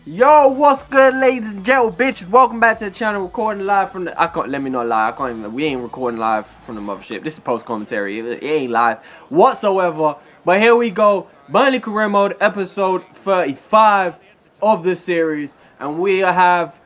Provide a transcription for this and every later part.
Yo, what's good, ladies and gentlemen, bitches? Welcome back to the channel. Recording live from the. Let me not lie. I can't even. We ain't recording live from the mothership. This is post commentary. It ain't live whatsoever. But here we go. Burnley career mode, episode 35 of this series, and we have.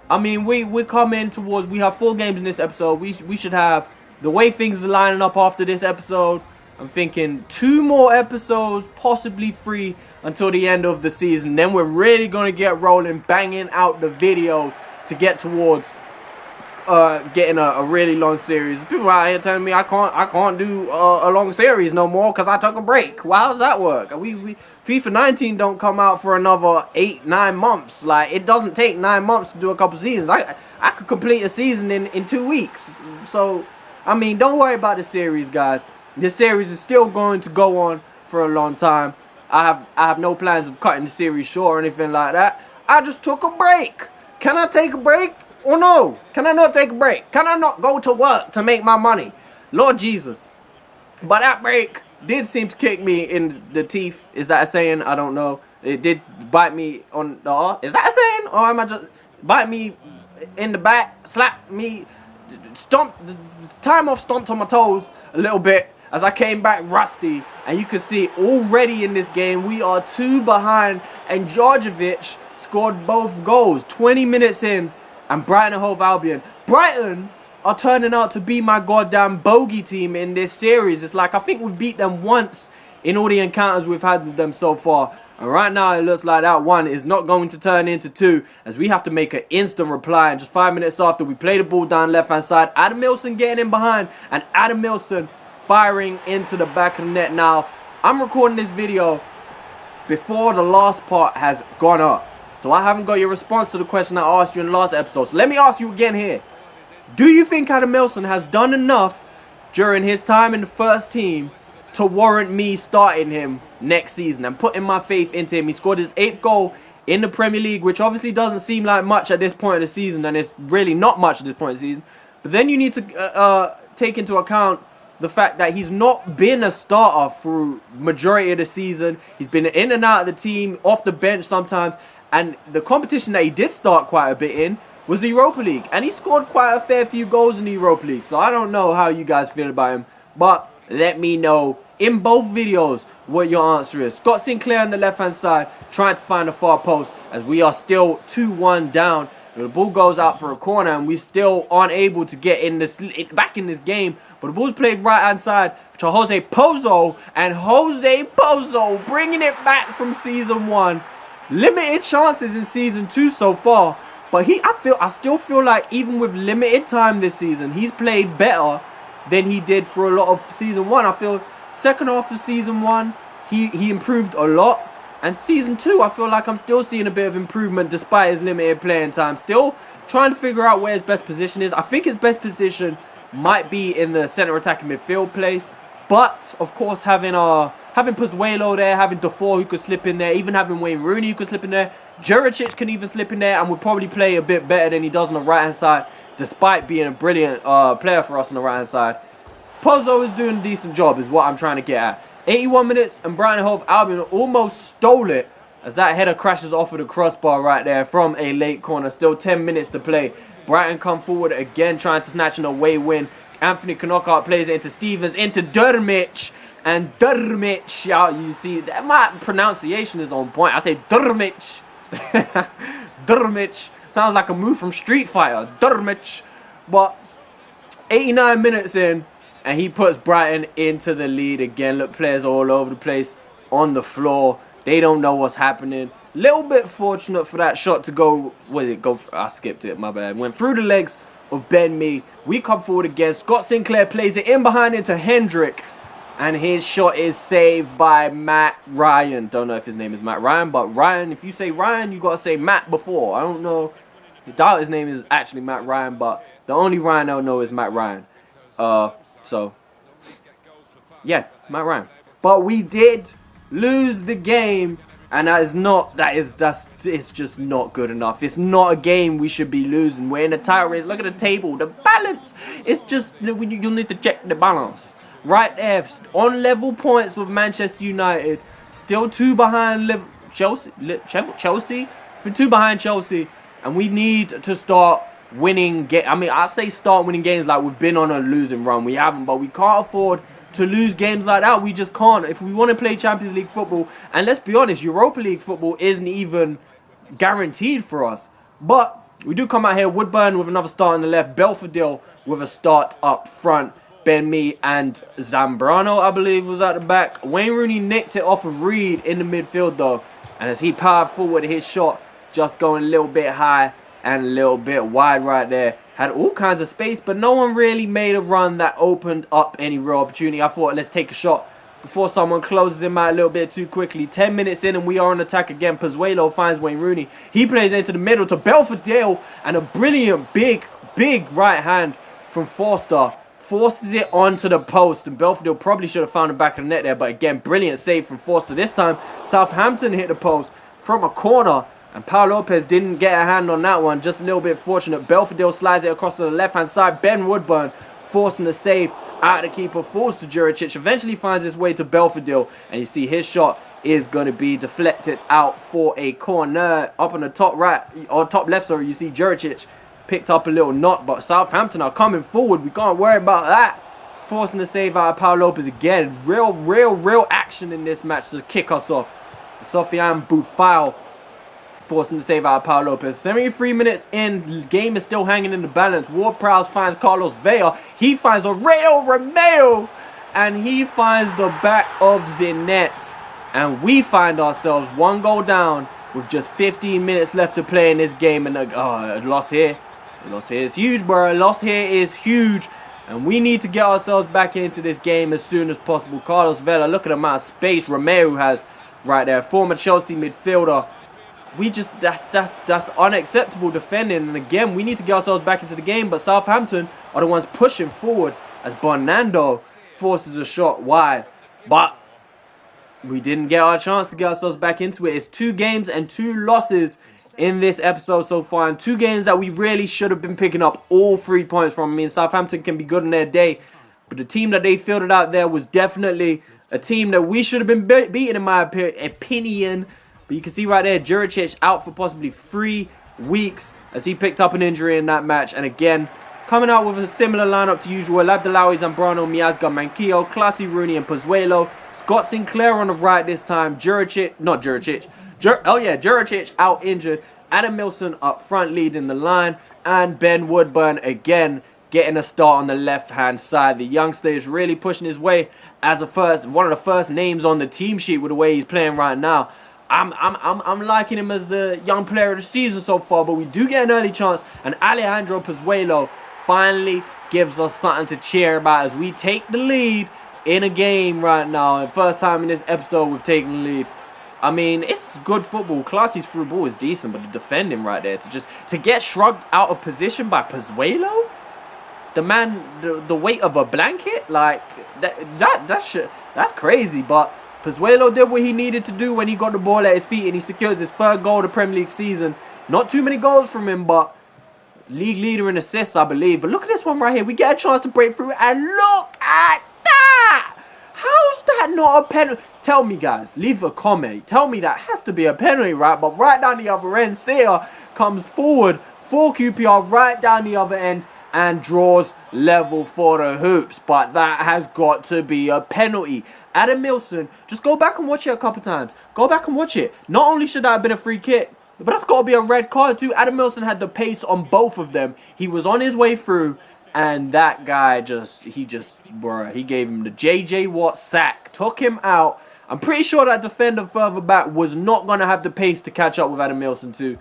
I mean, we come in towards. We have 4 games in this episode. We should have the way things are lining up after this episode. I'm thinking 2 more episodes, possibly 3, until the end of the season. Then we're really going to get rolling, banging out the videos to get towards getting a really long series. People out here telling me I can't do a long series no more because I took a break. Well, how does that work? FIFA 19 don't come out for another 8-9 months. Like, it doesn't take 9 months to do a couple seasons. I could complete a season in 2 weeks. So, I mean, don't worry about the series, guys. This series is still going to go on for a long time. I have no plans of cutting the series short or anything like that. I just took a break. Can I take a break or no? Can I not take a break? Can I not go to work to make my money? Lord Jesus. But that break did seem to kick me in the teeth. Is that a saying? I don't know. It did bite me on the arm. Is that a saying? Or am I just bite me in the back, slap me, stomped on my toes a little bit as I came back rusty. And you can see already in this game we are 2 behind, and Djordjevic scored both goals 20 minutes in. And Brighton and Hove Albion, Brighton are turning out to be my goddamn bogey team in this series. It's like I think we've beat them once in all the encounters we've had with them so far. And right now it looks like that 1 is not going to turn into 2, as we have to make an instant reply. And just 5 minutes after, we play the ball down left hand side. Adam Milson getting in behind, and Adam Milson firing into the back of the net. Now, I'm recording this video before the last part has gone up, so I haven't got your response to the question I asked you in the last episode. So let me ask you again here. Do you think Adam Milson has done enough during his time in the first team to warrant me starting him next season and putting my faith into him? He scored his 8th goal in the Premier League, which obviously doesn't seem like much at this point of the season, and it's really not much at this point of the season. But then you need to take into account the fact that he's not been a starter through majority of the season. He's been in and out of the team, off the bench sometimes. And the competition that he did start quite a bit in was the Europa League. And he scored quite a fair few goals in the Europa League. So I don't know how you guys feel about him, but let me know in both videos what your answer is. Scott Sinclair on the left hand side trying to find a far post, as we are still 2-1 down. The ball goes out for a corner, and we still aren't able to get back in this game. But the ball's played right hand side to Jose Pozo, and Jose Pozo bringing it back from season 1. Limited chances in season 2 so far, but I still feel like even with limited time this season, he's played better than he did for a lot of season 1. I feel second half of season 1 he improved a lot. And season 2, I feel like I'm still seeing a bit of improvement despite his limited playing time. Still trying to figure out where his best position is. I think his best position might be in the centre attacking midfield place. But, of course, having Pozuelo there, having Defoe who could slip in there, even having Wayne Rooney who could slip in there. Juricic can even slip in there and would probably play a bit better than he does on the right-hand side, despite being a brilliant player for us on the right-hand side. Pozo is doing a decent job is what I'm trying to get at. 81 minutes, and Brighton and Hove Albion almost stole it as that header crashes off of the crossbar right there from a late corner. Still 10 minutes to play. Brighton come forward again, trying to snatch an away win. Anthony Knockout plays it into Stevens, into Durmic. And Durmic, you see, my pronunciation is on point. I say Durmic. Durmic. Sounds like a move from Street Fighter. Durmic. But 89 minutes in, and he puts Brighton into the lead again. Look, players all over the place on the floor. They don't know what's happening. Little bit fortunate for that shot to go. I skipped it, my bad. Went through the legs of Ben Mee. We come forward again. Scott Sinclair plays it in behind into Hendrick. And his shot is saved by Matt Ryan. Don't know if his name is Matt Ryan, but Ryan, if you say Ryan, you got to say Matt before. I don't know. I doubt his name is actually Matt Ryan, but the only Ryan I know is Matt Ryan. So, yeah, Matt Ryan. But we did lose the game, and it's just not good enough. It's not a game we should be losing. We're in the title race. Look at the table, the balance. It's just you'll need to check the balance. Right there, on level points with Manchester United, still 2 behind Chelsea. two behind Chelsea, and we need to start winning. I mean, I say start winning games like we've been on a losing run. We haven't, but we can't afford to lose games like that. We just can't. If we want to play Champions League football, and let's be honest, Europa League football isn't even guaranteed for us. But we do come out here. Woodburn with another start on the left. Belfodil with a start up front. Ben Mee and Zambrano, I believe, was at the back. Wayne Rooney nicked it off of Reed in the midfield, though. And as he powered forward, his shot just going a little bit high and a little bit wide right there. Had all kinds of space, but no one really made a run that opened up any real opportunity. I thought, let's take a shot before someone closes him out a little bit too quickly. 10 minutes in and we are on attack again. Pozuelo finds Wayne Rooney. He plays into the middle to Belfodil, and a brilliant, big right hand from Forster. Forces it onto the post, and Belfodil probably should have found the back of the net there, but again, brilliant save from Forster. This time, Southampton hit the post from a corner, and Paul Lopez didn't get a hand on that one. Just a little bit fortunate. Belfodil slides it across to the left-hand side. Ben Woodburn forcing the save out of the keeper, falls to Juricic, eventually finds his way to Belfodil, and you see his shot is going to be deflected out for a corner. Up on the top right, or top left, sorry, you see Juricic picked up a little knot, but Southampton are coming forward. We can't worry about that. Forcing the save out of Paul Lopez again. Real action in this match to kick us off. Sofiane Boufal forcing the save out of Paul Lopez. 73 minutes in, the game is still hanging in the balance. Ward-Prowse finds Carlos Vela. He finds a Raul Romeo, and he finds the back of Zinette. And we find ourselves one goal down with just 15 minutes left to play in this game, and a loss here. A loss here is huge, bro. A loss here is huge. And we need to get ourselves back into this game as soon as possible. Carlos Vela, look at the amount of space Romeo has right there. Former Chelsea midfielder. We just, that's unacceptable defending. And again, we need to get ourselves back into the game. But Southampton are the ones pushing forward as Bernardo forces a shot wide. But we didn't get our chance to get ourselves back into it. It's 2 games and 2 losses in this episode so far, and 2 games that we really should have been picking up all 3 points from. I mean, Southampton can be good in their day, but the team that they fielded out there was definitely a team that we should have been beating, in my opinion. But you can see right there, Juricic out for possibly 3 weeks as he picked up an injury in that match. And again, coming out with a similar lineup to usual: Abdelawi, Zambrano, Miazga, Manquillo, Classy, Rooney, and Pozuelo. Scott Sinclair on the right this time. Juricic out injured. Adam Milson up front leading the line. And Ben Woodburn again getting a start on the left-hand side. The youngster is really pushing his way as one of the first names on the team sheet with the way he's playing right now. I'm liking him as the young player of the season so far, but we do get an early chance, and Alejandro Pozuelo finally gives us something to cheer about as we take the lead in a game right now. And first time in this episode we've taken the lead. I mean, it's good football. Classy's through ball is decent, but the defending right there to get shrugged out of position by Pozuelo, the man, the weight of a blanket, like that's crazy. But Pozuelo did what he needed to do when he got the ball at his feet, and he secures his 3rd goal of the Premier League season. Not too many goals from him, but league leader in assists, I believe. But look at this one right here. We get a chance to break through, and look at that! How's that not a penalty? Tell me, guys. Leave a comment. Tell me that has to be a penalty, right? But right down the other end, Sear comes forward for QPR right down the other end and draws level for the hoops. But that has got to be a penalty. Adam Milson, just go back and watch it a couple times. Go back and watch it. Not only should that have been a free kick, but that's got to be a red card too. Adam Milson had the pace on both of them. He was on his way through, and that guy he gave him the JJ Watt sack. Took him out. I'm pretty sure that defender further back was not going to have the pace to catch up with Adam Milson too.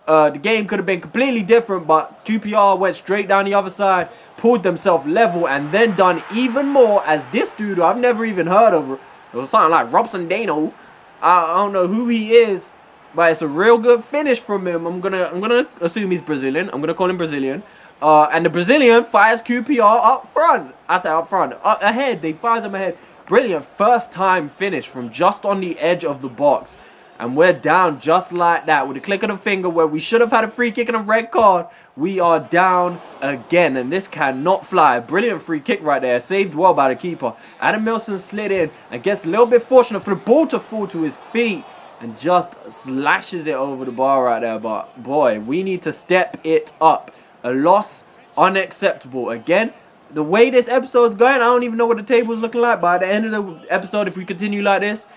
The game could have been completely different, but QPR went straight down the other side, pulled themselves level, and then done even more as this dude who I've never even heard of. It was something like Robson Dano. I don't know who he is, but it's a real good finish from him. I'm gonna assume he's Brazilian. I'm gonna call him Brazilian. And the Brazilian fires QPR up front. I say up front, ahead. They fires him ahead. Brilliant first time finish from just on the edge of the box. And we're down just like that with a click of the finger where we should have had a free kick and a red card. We are down again, and this cannot fly. Brilliant free kick right there. Saved well by the keeper. Adam Milson slid in and gets a little bit fortunate for the ball to fall to his feet. and just slashes it over the bar right there. But boy, we need to step it up. A loss, unacceptable. Again, the way this episode's going, I don't even know what the table's looking like. By the end of the episode, if we continue like this,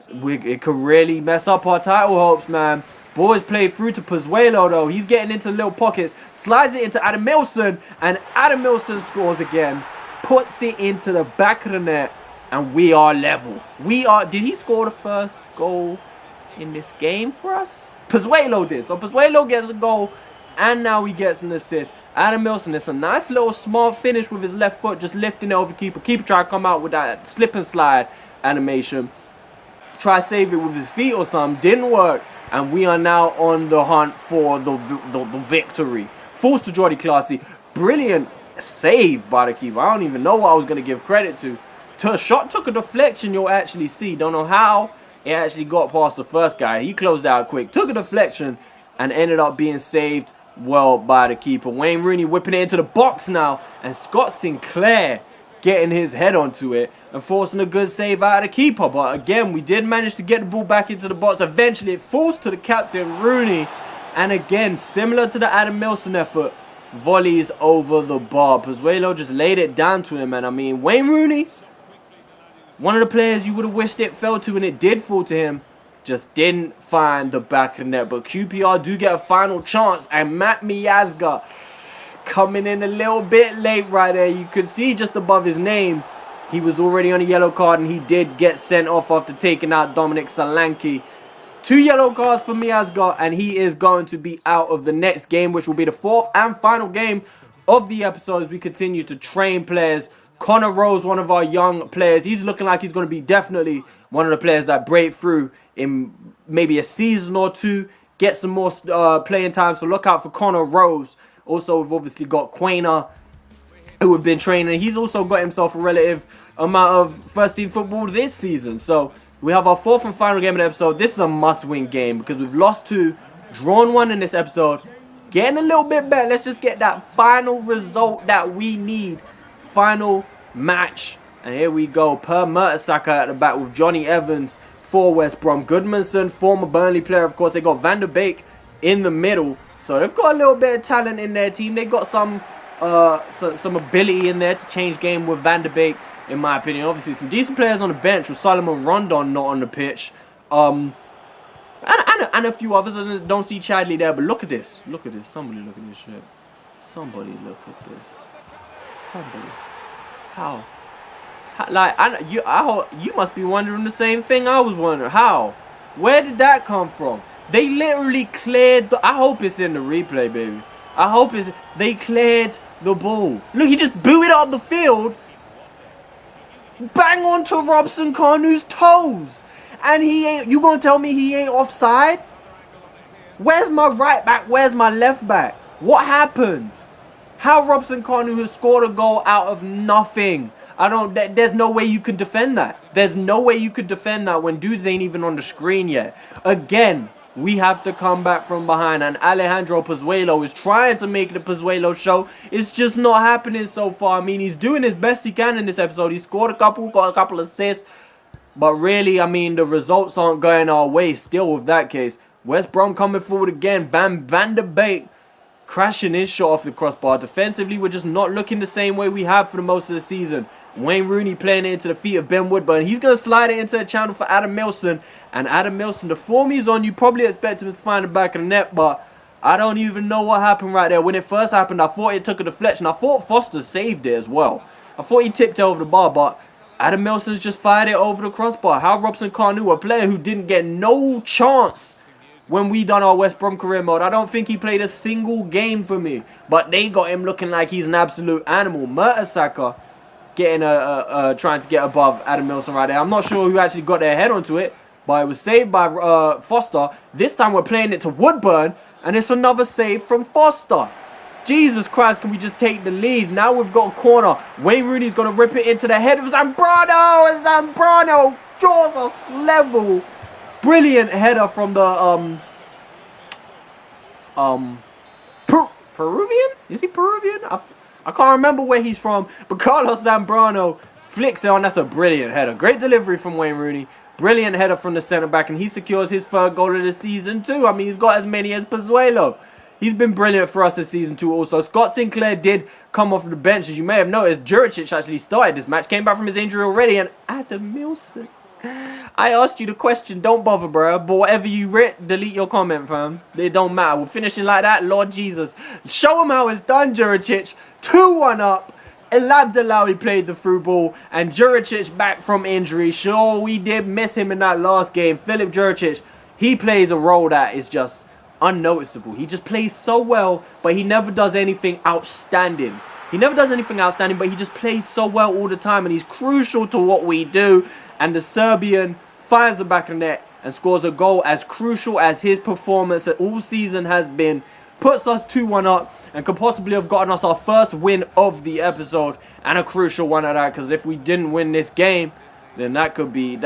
it could really mess up our title hopes, man. Boys played through to Pozuelo, though. He's getting into little pockets. Slides it into Adamilson. And Adamilson scores again. Puts it into the back of the net. And we are level. Did he score the first goal in this game for us? Pozuelo did. So Pozuelo gets a goal. And now he gets an assist. Adamilson, it's a nice little smart finish with his left foot. Just lifting it over keeper. Keeper tried to come out with that slip and slide animation. Try to save it with his feet or something. Didn't work. And we are now on the hunt for the victory. Forced to Jordi Classy. Brilliant save by the keeper. I don't even know what I was going to give credit to. Shot took a deflection, you'll actually see. Don't know how it actually got past the first guy. He closed out quick. Took a deflection and ended up being saved well by the keeper. Wayne Rooney whipping it into the box now. And Scott Sinclair getting his head onto it and forcing a good save out of the keeper. But again, we did manage to get the ball back into the box. Eventually, it falls to the captain, Rooney. And again, similar to the Adamilson effort, volleys over the bar. Pozuelo just laid it down to him. And I mean, Wayne Rooney, one of the players you would have wished it fell to, and it did fall to him, just didn't find the back of the net. But QPR do get a final chance. And Matt Miazga coming in a little bit late right there. You could see just above his name, he was already on a yellow card, and he did get sent off after taking out Dominic Solanke. 2 yellow cards for Miazga, and he is going to be out of the next game, which will be the 4th and final game of the episode as we continue to train players. Connor Rose, one of our young players, he's looking like he's going to be definitely one of the players that break through in maybe a season or 2, get some more playing time, so look out for Connor Rose. Also, we've obviously got Quainer, who have been training. He's also got himself a relative amount of first-team football this season. So, we have our 4th and final game of the episode. This is a must-win game because we've lost 2, drawn 1 in this episode. Getting a little bit better. Let's just get that final result that we need. Final match. And here we go. Per Mertesacker at the back with Johnny Evans for West Brom. Goodmanson, former Burnley player. Of course, they got Van der Beek in the middle. So they've got a little bit of talent in their team. They got some ability in there to change game with Van der Beek, in my opinion. Obviously, some decent players on the bench with Solomon Rondon not on the pitch. And a few others. I don't see Chadley there, but look at this. Look at this. Somebody look at this shit. Somebody look at this. Somebody. How? Like, you must be wondering the same thing I was wondering. How? Where did that come from? They literally cleared the... I hope it's in the replay, baby. I hope it's... They cleared the ball. Look, he just blew it up the field. Bang onto Robson Carnu's toes. And he ain't... You gonna tell me he ain't offside? Where's my right back? Where's my left back? What happened? How Robson Carnu has scored a goal out of nothing? There's no way you could defend that. There's no way you could defend that when dudes ain't even on the screen yet. Again, we have to come back from behind, and Alejandro Pozuelo is trying to make the Pozuelo show. It's just not happening so far. I mean, he's doing his best he can in this episode. He scored a couple, got a couple assists, but really, I mean, the results aren't going our way still with that case. West Brom coming forward again. Van der Beek crashing his shot off the crossbar. Defensively, we're just not looking the same way we have for the most of the season. Wayne Rooney playing it into the feet of Ben Woodburn. He's going to slide it into a channel for Adamilson. And Adamilson, the form he's on, you probably expect him to find the back of the net. But I don't even know what happened right there. When it first happened, I thought it took a deflection. I thought Foster saved it as well. I thought he tipped it over the bar. But Adamilson's just fired it over the crossbar. How Robson Carnu, a player who didn't get no chance when we done our West Brom career mode. I don't think he played a single game for me. But they got him looking like he's an absolute animal. Mertesacker getting trying to get above Adamilson right there. I'm not sure who actually got their head onto it, but it was saved by Foster. This time we're playing it to Woodburn, and it's another save from Foster. Jesus Christ, can we just take the lead? Now we've got a corner. Wayne Rooney's going to rip it into the head of Zambrano, and Zambrano draws us level. Brilliant header from the Peruvian? Is he Peruvian? I can't remember where he's from, but Carlos Zambrano flicks it on. That's a brilliant header. Great delivery from Wayne Rooney. Brilliant header from the centre-back, and he secures his third goal of the season too. I mean, he's got as many as Pozuelo. He's been brilliant for us this season too also. Scott Sinclair did come off the bench. As you may have noticed, Juricic actually started this match. Came back from his injury already. And Adam Milson. I asked you the question. Don't bother, bro. But whatever you writ, delete your comment, fam. It don't matter. We're finishing like that. Lord Jesus. Show him how it's done, Juricic. 2-1 up. El Abdellaoui played the through ball. And Juricic back from injury. Sure, we did miss him in that last game. Filip Juricic, he plays a role that is just unnoticeable. He just plays so well, but he never does anything outstanding. He never does anything outstanding, but he just plays so well all the time, and he's crucial to what we do. And the Serbian finds the back of the net and scores a goal as crucial as his performance all season has been. Puts us 2-1 up and could possibly have gotten us our first win of the episode, and a crucial one at that, because if we didn't win this game, then that could be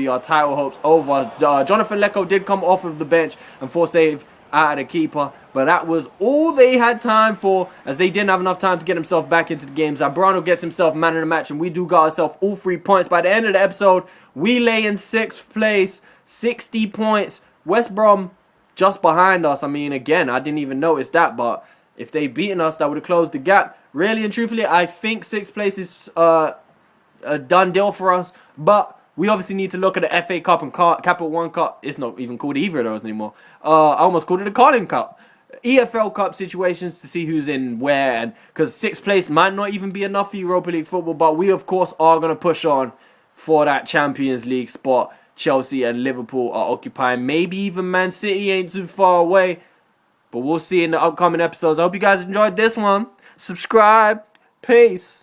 our title hopes over. Jonathan Leko did come off of the bench and force save out of the keeper, but that was all they had time for, as they didn't have enough time to get himself back into the game. Zambrano gets himself man of the match, and we do got ourselves all 3 points. By the end of the episode, we lay in 6th place, 60 points. West Brom just behind us. I mean, again, I didn't even notice that, but if they beaten us, that would have closed the gap. Really and truthfully, I think 6th place is a done deal for us, but we obviously need to look at the FA Cup and Capital One Cup. It's not even called either of those anymore. I almost called it a Carling Cup. EFL Cup situations to see who's in where, and because 6th place might not even be enough for Europa League football, but we of course are going to push on for that Champions League spot. Chelsea and Liverpool are occupying. Maybe even Man City ain't too far away, but we'll see in the upcoming episodes. I hope you guys enjoyed this one. Subscribe. Peace.